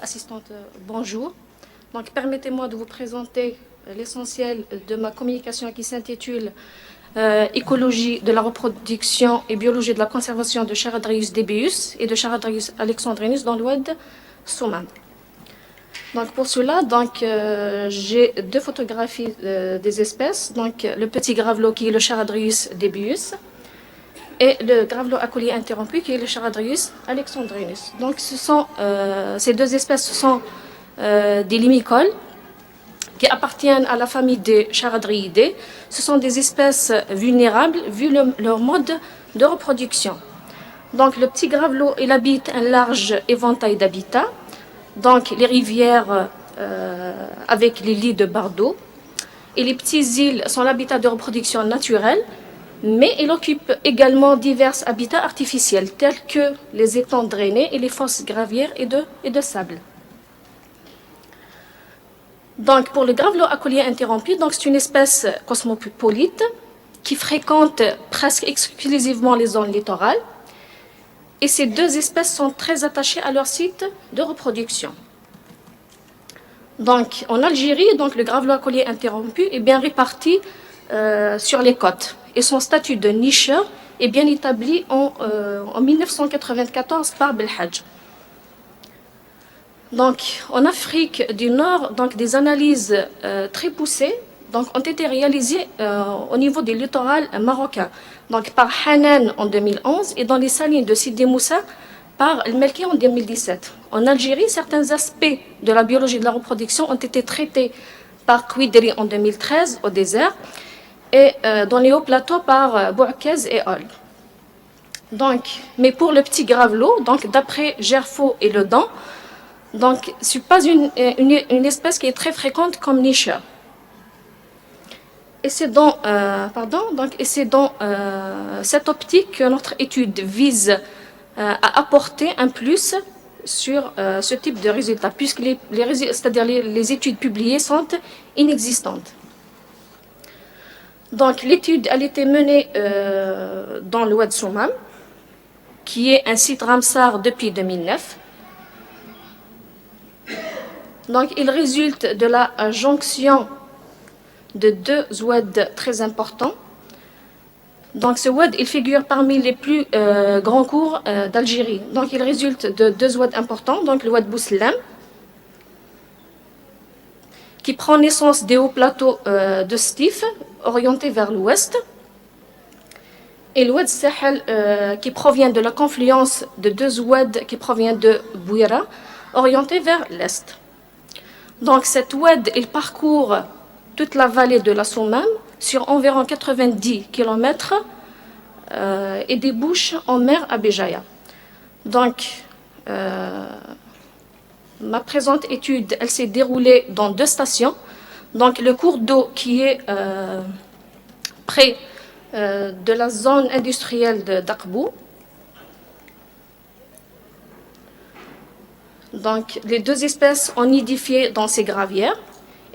Assistante, bonjour. Donc, permettez-moi de vous présenter l'essentiel de ma communication qui s'intitule Écologie de la reproduction et biologie de la conservation de Charadrius debeus et de Charadrius alexandrinus dans l'oued Soumam. Donc, pour cela, j'ai deux photographies des espèces. Donc, le petit gravelot qui est le Charadrius debeus et le gravelot à collier interrompu qui est le Charadrius alexandrinus. Donc ces deux espèces sont des limicoles qui appartiennent à la famille des Charadriidae. Ce sont des espèces vulnérables vu leur mode de reproduction. Donc le petit gravelot, il habite un large éventail d'habitats, donc les rivières avec les lits de bardeaux, et les petites îles sont l'habitat de reproduction naturelle, mais il occupe également divers habitats artificiels tels que les étangs drainés et les fosses gravières et de sable. Donc, pour le gravelot à collier interrompu, c'est une espèce cosmopolite qui fréquente presque exclusivement les zones littorales. Et ces deux espèces sont très attachées à leur site de reproduction. Donc, en Algérie, le gravelot à collier interrompu est bien réparti sur les côtes. Et son statut de nicheur est bien établi en 1994 par Belhadj. Donc, en Afrique du Nord, des analyses très poussées ont été réalisées au niveau du littoral marocain, par Hanan en 2011 et dans les salines de Sidi Moussa par El Melki en 2017. En Algérie, certains aspects de la biologie de la reproduction ont été traités par Kouidri en 2013 au désert, et dans les hauts plateaux par Bouakez et Hall. Mais pour le petit gravelot, d'après Gerfaux et Ledan, ce n'est pas une espèce qui est très fréquente comme nicheur. Et c'est dans cette optique que notre étude vise à apporter un plus sur ce type de résultats, puisque les études publiées sont inexistantes. Donc, l'étude a été menée dans l'oued Soumam, qui est un site Ramsar depuis 2009. Donc, il résulte de la jonction de deux oueds très importants. Donc, ce oued, il figure parmi les plus grands cours d'Algérie. Donc, il résulte de deux oueds importants, donc le oued Bousselam, qui prend naissance des hauts plateaux de Stif, orienté vers l'ouest, et l'oued Sahel qui provient de la confluence de deux oueds qui proviennent de Bouira, orienté vers l'est. Donc cet oued, il parcourt toute la vallée de la Soumam sur environ 90 km et débouche en mer à Béjaïa. Donc ma présente étude, elle s'est déroulée dans deux stations. Donc le cours d'eau qui est près de la zone industrielle d'Aqbou. Donc les deux espèces ont nidifié dans ces gravières.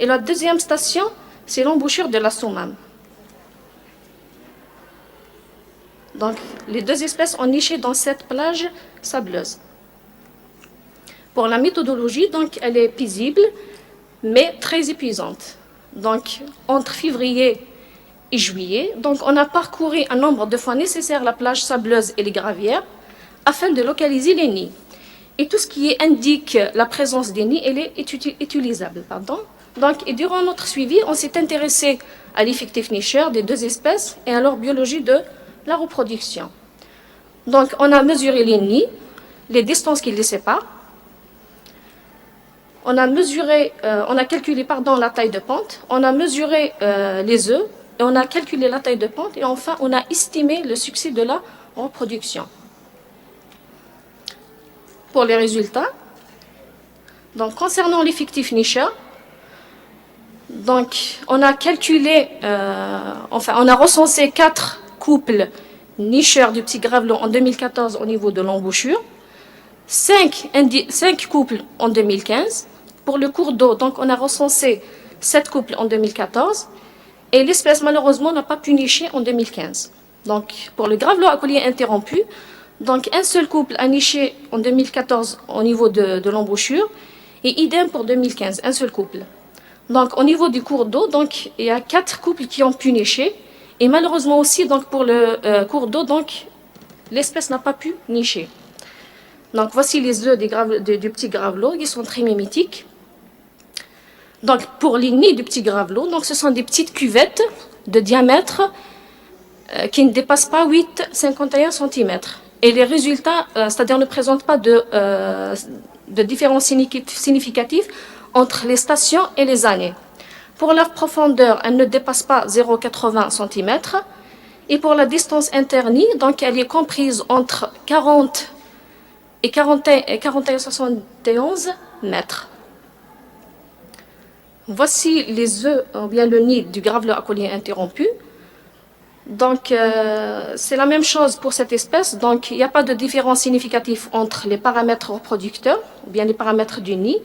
Et la deuxième station, c'est l'embouchure de la Soumam. Donc les deux espèces ont niché dans cette plage sableuse. Pour la méthodologie, elle est paisible, mais très épuisante. Donc, entre février et juillet, on a parcouru un nombre de fois nécessaire la plage sableuse et les gravières afin de localiser les nids. Et tout ce qui indique la présence des nids, elle est utilisable. Et durant notre suivi, on s'est intéressé à l'effectif nicheur des deux espèces et à leur biologie de la reproduction. Donc, on a mesuré les nids, les distances qui les séparent. On a calculé la taille de pente, on a mesuré les œufs, et on a calculé la taille de pente, et enfin, on a estimé le succès de la reproduction. Pour les résultats, concernant l'effectif nicheur, on a calculé, on a recensé 4 couples nicheurs du petit gravelot en 2014 au niveau de l'embouchure, 5 couples en 2015. Pour le cours d'eau, on a recensé 7 couples en 2014 et l'espèce malheureusement n'a pas pu nicher en 2015. Donc pour le gravelot à collier interrompu, Donc, un seul couple a niché en 2014 au niveau de l'embouchure, et idem pour 2015, un seul couple. Donc, au niveau du cours d'eau, donc, il y a 4 couples qui ont pu nicher, et malheureusement aussi, donc, pour le cours d'eau, donc, l'espèce n'a pas pu nicher. Donc, voici les œufs du petit gravelot, ils sont très mimétiques. Donc, pour les nids du petit gravelot, donc, ce sont des petites cuvettes de diamètre qui ne dépassent pas 8,51 cm. Et les résultats, c'est-à-dire ne présentent pas de différence significative entre les stations et les années. Pour la profondeur, elle ne dépasse pas 0,80 cm. Et pour la distance internie, donc elle est comprise entre 40 et 41,71 mètres. Voici les œufs, ou bien le nid du gravelot à collier interrompu. Donc, c'est la même chose pour cette espèce. Donc, il n'y a pas de différence significative entre les paramètres reproducteurs, ou bien les paramètres du nid.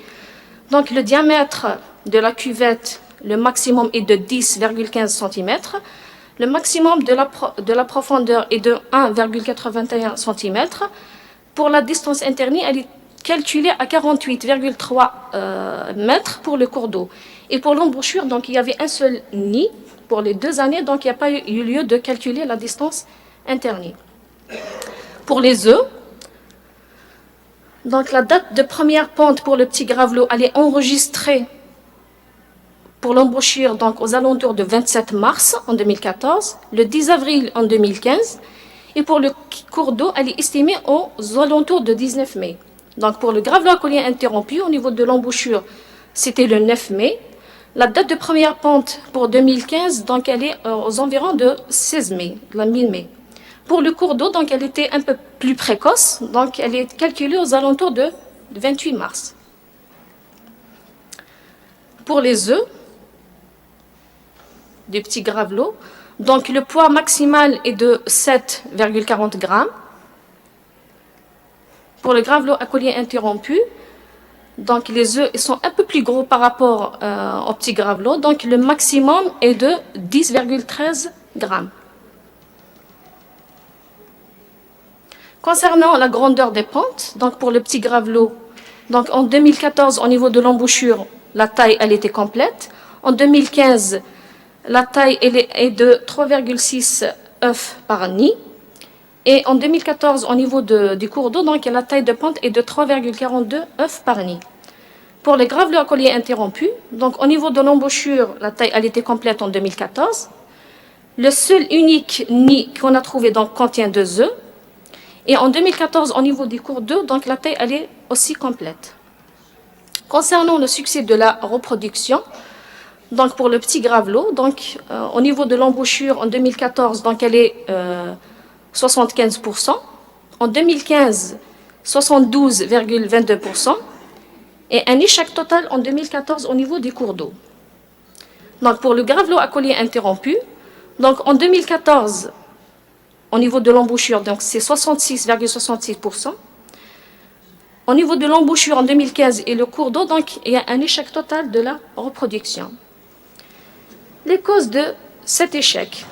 Donc, le diamètre de la cuvette, le maximum est de 10,15 cm. Le maximum de la profondeur est de 1,81 cm. Pour la distance internie, elle est calculée à 48,3 mètres pour le cours d'eau. Et pour l'embouchure, donc, il y avait un seul nid pour les 2 années, donc il n'y a pas eu lieu de calculer la distance internie. Pour les œufs, donc la date de première ponte pour le petit gravelot, elle est enregistrée pour l'embouchure donc aux alentours de 27 mars en 2014, le 10 avril en 2015, et pour le cours d'eau, elle est estimée aux alentours de 19 mai. Donc pour le gravelot à collier interrompu, au niveau de l'embouchure, c'était le 9 mai. La date de première ponte pour 2015, donc elle est aux environs de 16 mai, la mi-mai. Pour le cours d'eau, donc elle était un peu plus précoce, donc elle est calculée aux alentours de 28 mars. Pour les œufs du petit gravelot, donc le poids maximal est de 7,40 grammes. Pour le gravelot à collier interrompu, donc les œufs sont un peu plus gros par rapport au petit gravelot, donc le maximum est de 10,13 grammes. Concernant la grandeur des pontes, donc pour le petit gravelot, donc en 2014 au niveau de l'embouchure, la taille elle était complète. En 2015, la taille elle est de 3,6 œufs par nid. Et en 2014, au niveau du cours d'eau, donc la taille de ponte est de 3,42 œufs par nid. Pour les gravelots à collier interrompu, donc au niveau de l'embouchure, la taille elle était complète en 2014. Le seul unique nid qu'on a trouvé donc contient 2 œufs. Et en 2014, au niveau du cours d'eau, donc la taille elle est aussi complète. Concernant le succès de la reproduction, donc pour le petit gravelot, donc au niveau de l'embouchure en 2014, donc elle est 75%. En 2015, 72,22%. Et un échec total en 2014 au niveau des cours d'eau. Donc pour le gravelot à collier interrompu, donc en 2014, au niveau de l'embouchure, donc c'est 66,66%. Au niveau de l'embouchure en 2015 et le cours d'eau, donc il y a un échec total de la reproduction. Les causes de cet échec.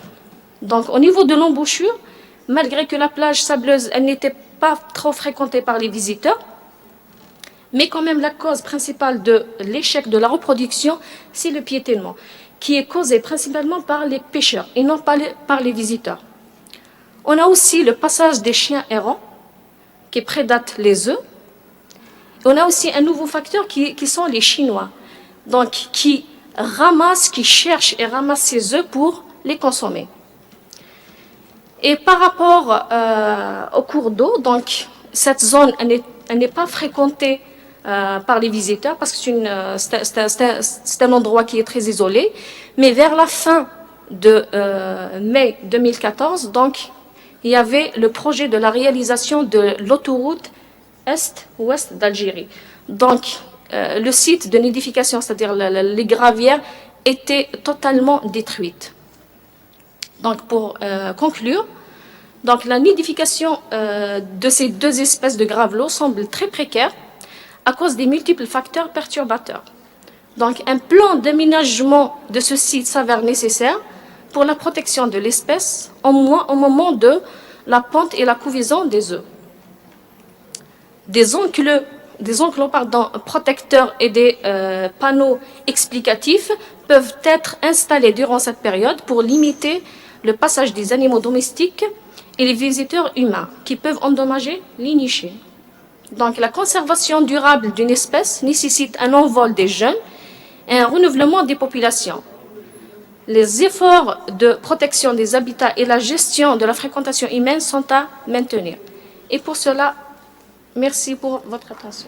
Donc au niveau de l'embouchure, malgré que la plage sableuse, elle n'était pas trop fréquentée par les visiteurs, mais quand même la cause principale de l'échec de la reproduction, c'est le piétinement, qui est causé principalement par les pêcheurs et non par les visiteurs. On a aussi le passage des chiens errants, qui prédatent les œufs. On a aussi un nouveau facteur qui sont les Chinois, donc qui cherchent et ramassent ces œufs pour les consommer. Et par rapport au cours d'eau, donc cette zone elle n'est pas fréquentée par les visiteurs parce que c'est un endroit qui est très isolé. Mais vers la fin de mai 2014, donc il y avait le projet de la réalisation de l'autoroute Est-Ouest d'Algérie. Donc le site de nidification, c'est-à-dire les gravières, étaient totalement détruites. Donc pour conclure, donc la nidification de ces 2 espèces de gravelots semble très précaire à cause des multiples facteurs perturbateurs. Donc un plan d'aménagement de ce site s'avère nécessaire pour la protection de l'espèce, au moins au moment de la ponte et la couvaison des œufs. Des enclos protecteurs et des panneaux explicatifs peuvent être installés durant cette période pour limiter le passage des animaux domestiques et les visiteurs humains qui peuvent endommager les nichés. Donc la conservation durable d'une espèce nécessite un envol des jeunes et un renouvellement des populations. Les efforts de protection des habitats et la gestion de la fréquentation humaine sont à maintenir. Et pour cela, merci pour votre attention.